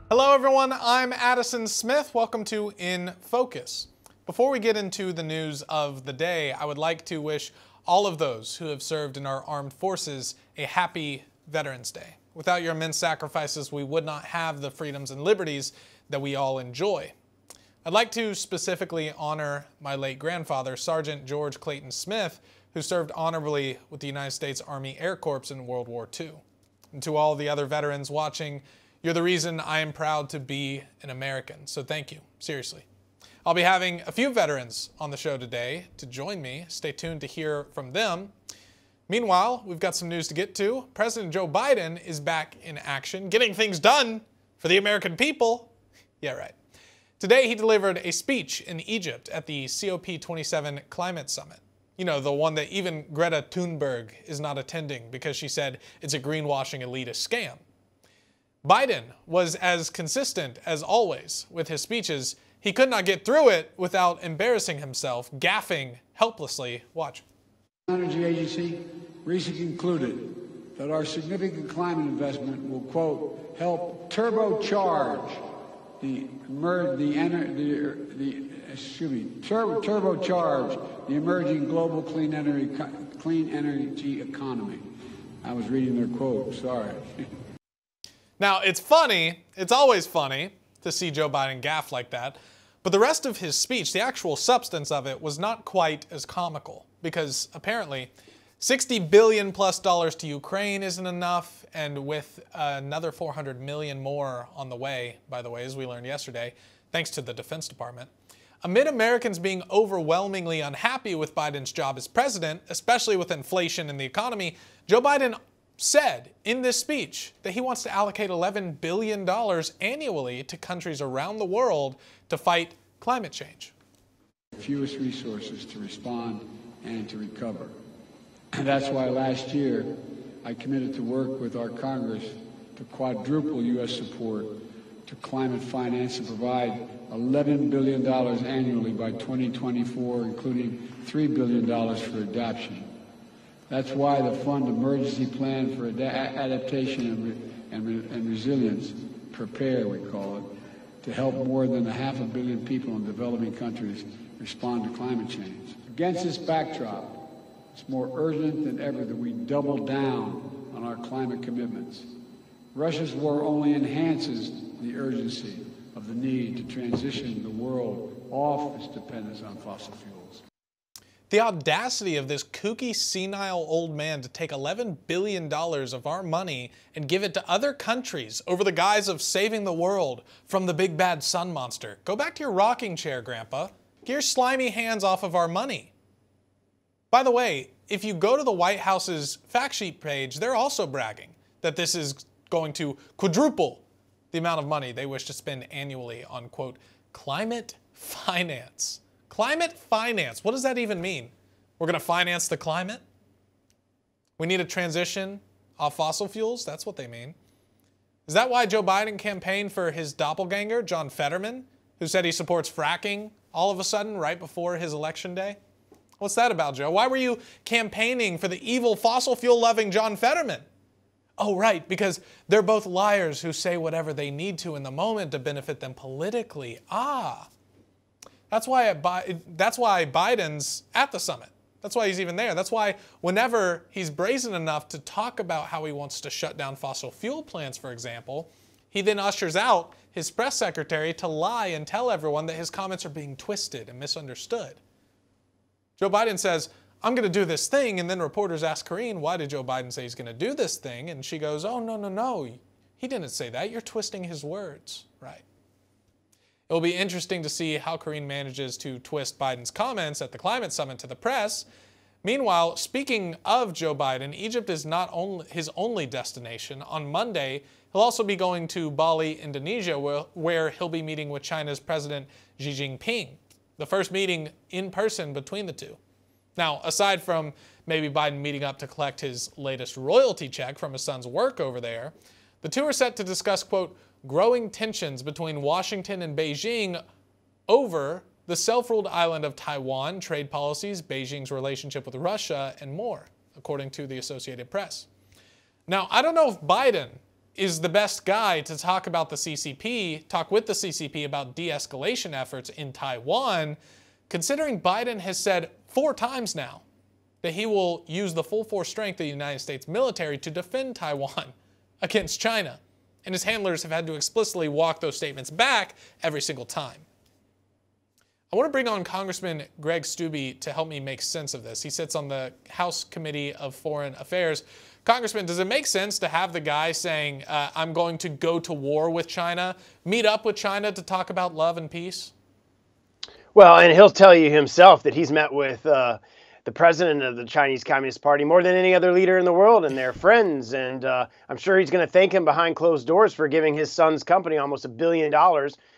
Hello everyone, I'm Addison Smith. Welcome to In Focus. Before we get into the news of the day, I would like to wish all of those who have served in our armed forces a happy Veterans Day. Without your immense sacrifices, we would not have the freedoms and liberties that we all enjoy. I'd like to specifically honor my late grandfather, Sergeant George Clayton Smith, who served honorably with the United States Army Air Corps in World War II. And to all the other veterans watching, you're the reason I am proud to be an American, so thank you, seriously. I'll be having a few veterans on the show today to join me. Stay tuned to hear from them. Meanwhile, we've got some news to get to. President Joe Biden is back in action, getting things done for the American people. Yeah, right. Today, he delivered a speech in Egypt at the COP27 Climate Summit. You know, the one that even Greta Thunberg is not attending because she said it's a greenwashing elitist scam. Biden was as consistent as always with his speeches. He could not get through it without embarrassing himself, gaffing helplessly. Watch. The Energy Agency recently concluded that our significant climate investment will, quote, help turbocharge turbocharge the emerging global clean energy economy. I was reading their quote, sorry. Now, it's funny, it's always funny to see Joe Biden gaffe like that, but the rest of his speech, the actual substance of it, was not quite as comical, because apparently $60 billion plus to Ukraine isn't enough, and with another $400 million more on the way, by the way, as we learned yesterday, thanks to the Defense Department. Amid Americans being overwhelmingly unhappy with Biden's job as president, especially with inflation in the economy, Joe Biden said in this speech that he wants to allocate $11 billion annually to countries around the world to fight climate change. Fewest resources to respond and to recover. And that's why last year I committed to work with our Congress to quadruple U.S. support to climate finance and provide $11 billion annually by 2024, including $3 billion for adoption. That's why the Fund Emergency Plan for Adaptation and Resilience, PREPARE we call it, to help more than 500 million people in developing countries respond to climate change. Against this backdrop, it's more urgent than ever that we double down on our climate commitments. Russia's war only enhances the urgency of the need to transition the world off its dependence on fossil fuels. The audacity of this kooky, senile old man to take $11 billion of our money and give it to other countries over the guise of saving the world from the big bad sun monster. Go back to your rocking chair, Grandpa. Get your slimy hands off of our money. By the way, if you go to the White House's fact sheet page, they're also bragging that this is going to quadruple the amount of money they wish to spend annually on, quote, climate finance. Climate finance, what does that even mean? We're going to finance the climate? We need a transition off fossil fuels? That's what they mean. Is that why Joe Biden campaigned for his doppelganger, John Fetterman, who said he supports fracking all of a sudden right before his election day? What's that about, Joe? Why were you campaigning for the evil fossil fuel-loving John Fetterman? Oh, right, because they're both liars who say whatever they need to in the moment to benefit them politically. Ah. That's why Biden's at the summit. That's why he's even there. That's why whenever he's brazen enough to talk about how he wants to shut down fossil fuel plants, for example, he then ushers out his press secretary to lie and tell everyone that his comments are being twisted and misunderstood. Joe Biden says, I'm going to do this thing, and then reporters ask Karine, why did Joe Biden say he's going to do this thing? And she goes, oh, no, he didn't say that. You're twisting his words, right? It will be interesting to see how Karine manages to twist Biden's comments at the climate summit to the press. Meanwhile, speaking of Joe Biden, Egypt is not his only destination. On Monday, he'll also be going to Bali, Indonesia, where he'll be meeting with China's President Xi Jinping, the first meeting in person between the two. Now, aside from maybe Biden meeting up to collect his latest royalty check from his son's work over there, the two are set to discuss, quote, growing tensions between Washington and Beijing over the self-ruled island of Taiwan, trade policies, Beijing's relationship with Russia, and more, according to the Associated Press. Now, I don't know if Biden is the best guy to talk about the CCP, talk with the CCP about de-escalation efforts in Taiwan, considering Biden has said 4 times now that he will use the full force strength of the United States military to defend Taiwan against China. And his handlers have had to explicitly walk those statements back every single time. I want to bring on Congressman Greg Steube to help me make sense of this. He sits on the House Committee of Foreign Affairs. Congressman, does it make sense to have the guy saying, I'm going to go to war with China, meet up with China to talk about love and peace? Well, and he'll tell you himself that he's met with the president of the Chinese Communist Party more than any other leader in the world, and they're friends. And I'm sure he's going to thank him behind closed doors for giving his son's company almost $1 billion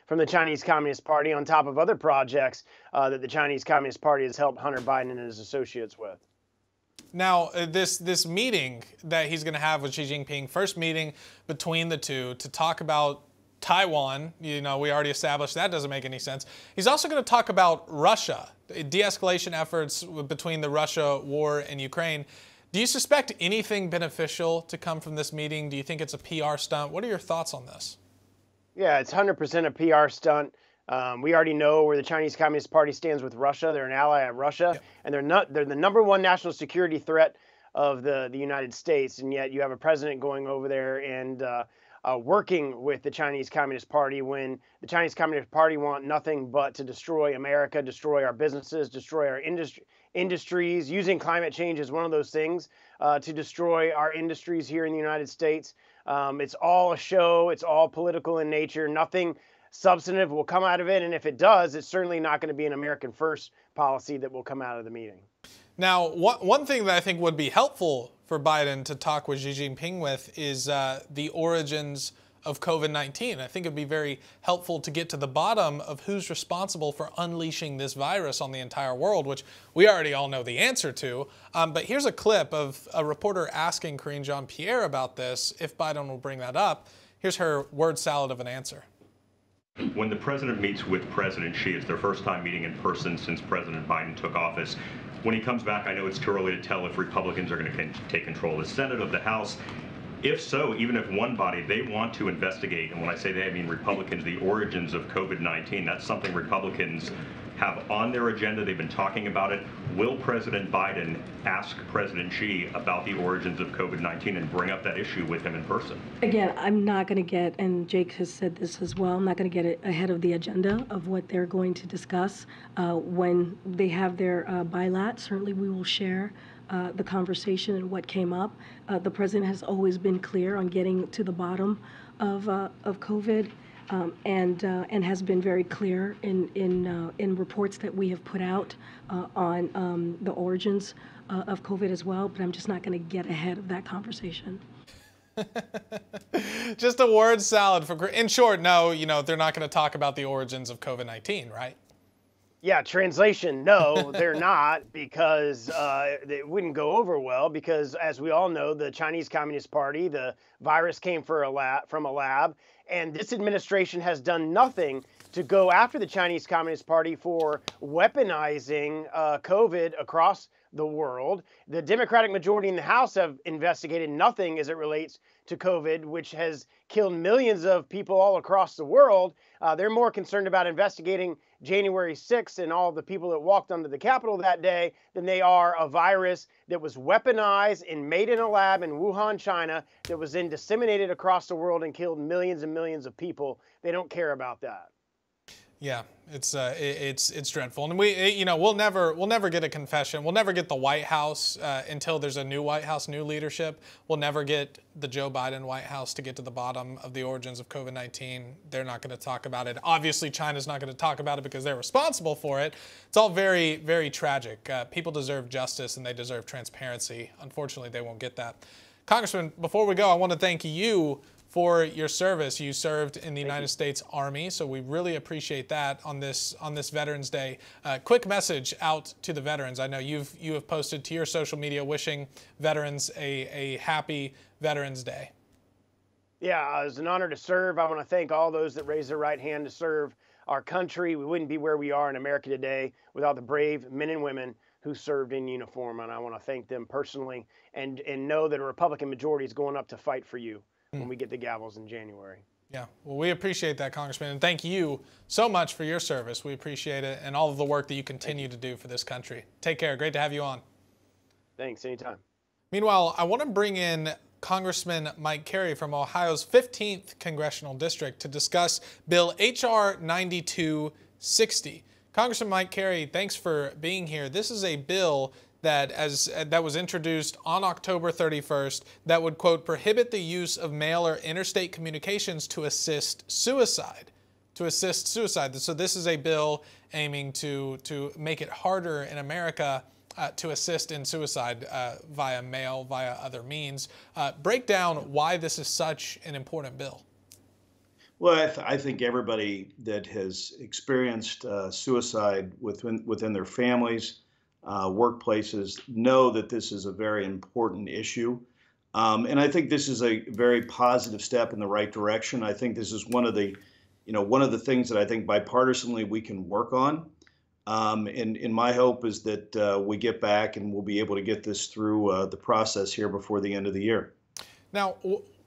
from the Chinese Communist Party, on top of other projects that the Chinese Communist Party has helped Hunter Biden and his associates with. Now, this meeting that he's going to have with Xi Jinping, first meeting between the two to talk about Taiwan, you know, we already established that doesn't make any sense. He's also going to talk about Russia, de-escalation efforts between the Russia war and Ukraine. Do you suspect anything beneficial to come from this meeting? Do you think it's a PR stunt? What are your thoughts on this? Yeah, it's 100% a PR stunt. We already know where the Chinese Communist Party stands with Russia. They're an ally of Russia, yep. And they're the #1 national security threat of the United States. And yet you have a president going over there and working with the Chinese Communist Party when the Chinese Communist Party want nothing but to destroy America, destroy our businesses, destroy our industries, using climate change as one of those things to destroy our industries here in the United States. It's all a show. It's all political in nature. Nothing substantive will come out of it. And if it does, it's certainly not going to be an American first policy that will come out of the meeting. Now, one thing that I think would be helpful for Biden to talk with Xi Jinping with is the origins of COVID-19. I think it'd be very helpful to get to the bottom of who's responsible for unleashing this virus on the entire world, which we already all know the answer to. But here's a clip of a reporter asking Karine Jean-Pierre about this, if Biden will bring that up. Here's her word salad of an answer. When the president meets with President Xi, it's their first time meeting in person since President Biden took office. When he comes back, I know it's too early to tell if Republicans are going to take control of the Senate, of the House. If so, even if one body, they want to investigate, and when I say they, I mean Republicans, the origins of COVID-19, that's something Republicans have on their agenda. They've been talking about it. Will President Biden ask President Xi about the origins of COVID-19 and bring up that issue with him in person? Again, I'm not going to get, and Jake has said this as well, I'm not going to get ahead of the agenda of what they're going to discuss. When they have their bilat, certainly we will share the conversation and what came up. The president has always been clear on getting to the bottom of COVID. And has been very clear in reports that we have put out on the origins of COVID as well, but I'm just not going to get ahead of that conversation. Just a word salad in short, no, you know, they're not going to talk about the origins of COVID-19, right? Yeah, translation, no, they're not, because it wouldn't go over well, because as we all know, the Chinese Communist Party, the virus came from a lab, and this administration has done nothing to go after the Chinese Communist Party for weaponizing COVID across the world. The Democratic majority in the House have investigated nothing as it relates to COVID, which has killed millions of people all across the world. They're more concerned about investigating January 6th and all the people that walked onto the Capitol that day than they are a virus that was weaponized and made in a lab in Wuhan, China, that was then disseminated across the world and killed millions and millions of people. They don't care about that. Yeah, it's dreadful, and we'll never get a confession. We'll never get the White House until there's a new White House, new leadership. We'll never get the Joe Biden White House to get to the bottom of the origins of COVID-19. They're not going to talk about it. Obviously, China's not going to talk about it because they're responsible for it. It's all very, very tragic. People deserve justice and they deserve transparency. Unfortunately, they won't get that. Congressman, before we go, I want to thank you for your service. You served in the United States Army, so we really appreciate that on this Veterans Day. Quick message out to the veterans. I know you have posted to your social media wishing veterans a happy Veterans Day. Yeah, it's an honor to serve. I want to thank all those that raised their right hand to serve our country. We wouldn't be where we are in America today without the brave men and women who served in uniform, and I want to thank them personally and know that a Republican majority is going up to fight for you when we get the gavels in January. Yeah, well, we appreciate that, Congressman, and thank you so much for your service. We appreciate it and all of the work that you continue to do for this country. Take care. Great to have you on. Thanks. Anytime. Meanwhile, I want to bring in Congressman Mike Carey from Ohio's 15th Congressional District to discuss Bill H.R. 9260. Congressman Mike Carey, thanks for being here. This is a bill that was introduced on October 31st that would, quote, prohibit the use of mail or interstate communications to assist suicide. So this is a bill aiming to make it harder in America to assist in suicide via mail, via other means. Break down why this is such an important bill. Well, I think everybody that has experienced suicide within their families, workplaces, know that this is a very important issue. And I think this is a very positive step in the right direction. I think this is one of the things that I think bipartisanly we can work on. And my hope is that we get back and we'll be able to get this through the process here before the end of the year. Now,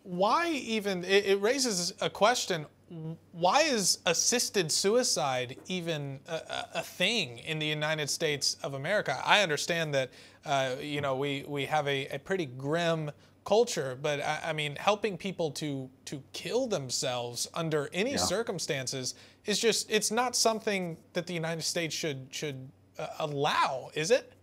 why even, it raises a question, why is assisted suicide even a thing in the United States of America? I understand that, we have a pretty grim culture, but I mean, helping people to kill themselves under any circumstances is just, it's not something that the United States should allow, is it?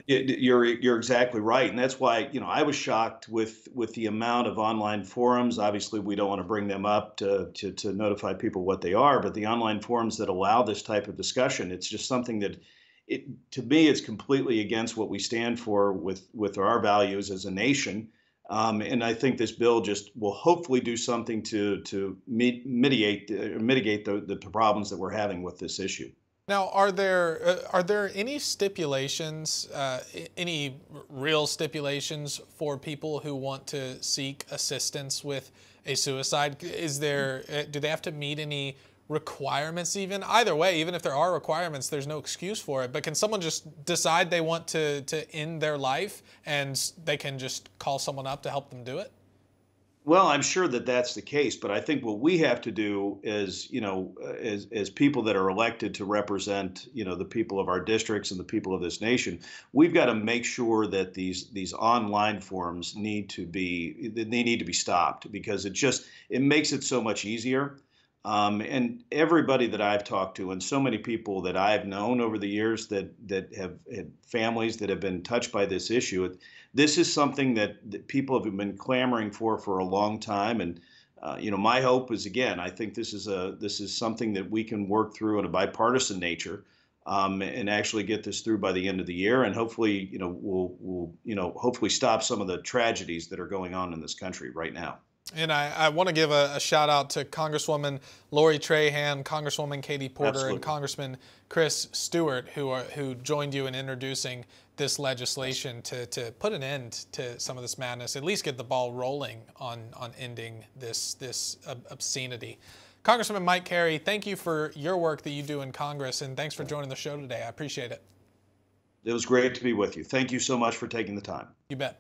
You're exactly right, and that's why I was shocked with the amount of online forums. Obviously, we don't want to bring them up to notify people what they are, but the online forums that allow this type of discussion, it's just something that to me it's completely against what we stand for with our values as a nation. And I think this bill just will hopefully do something to mitigate the problems that we're having with this issue. Now, are there any stipulations, any real stipulations for people who want to seek assistance with a suicide? Do they have to meet any requirements even? Either way, even if there are requirements, there's no excuse for it. But can someone just decide they want to end their life and they can just call someone up to help them do it? Well, I'm sure that that's the case, but I think what we have to do is, as people that are elected to represent, the people of our districts and the people of this nation, we've got to make sure that these online forums need to be stopped, because it makes it so much easier. And everybody that I've talked to, and so many people that I've known over the years that have had families that have been touched by this issue, this is something that people have been clamoring for a long time. And my hope is, again, I think this is something that we can work through in a bipartisan nature, and actually get this through by the end of the year. And hopefully, we'll hopefully stop some of the tragedies that are going on in this country right now. And I want to give a shout out to Congresswoman Lori Trahan, Congresswoman Katie Porter, Absolutely. and Congressman Chris Stewart, who joined you in introducing this legislation to put an end to some of this madness, at least get the ball rolling on ending this obscenity. Congressman Mike Carey, thank you for your work that you do in Congress, and thanks for joining the show today. I appreciate it. It was great to be with you. Thank you so much for taking the time. You bet.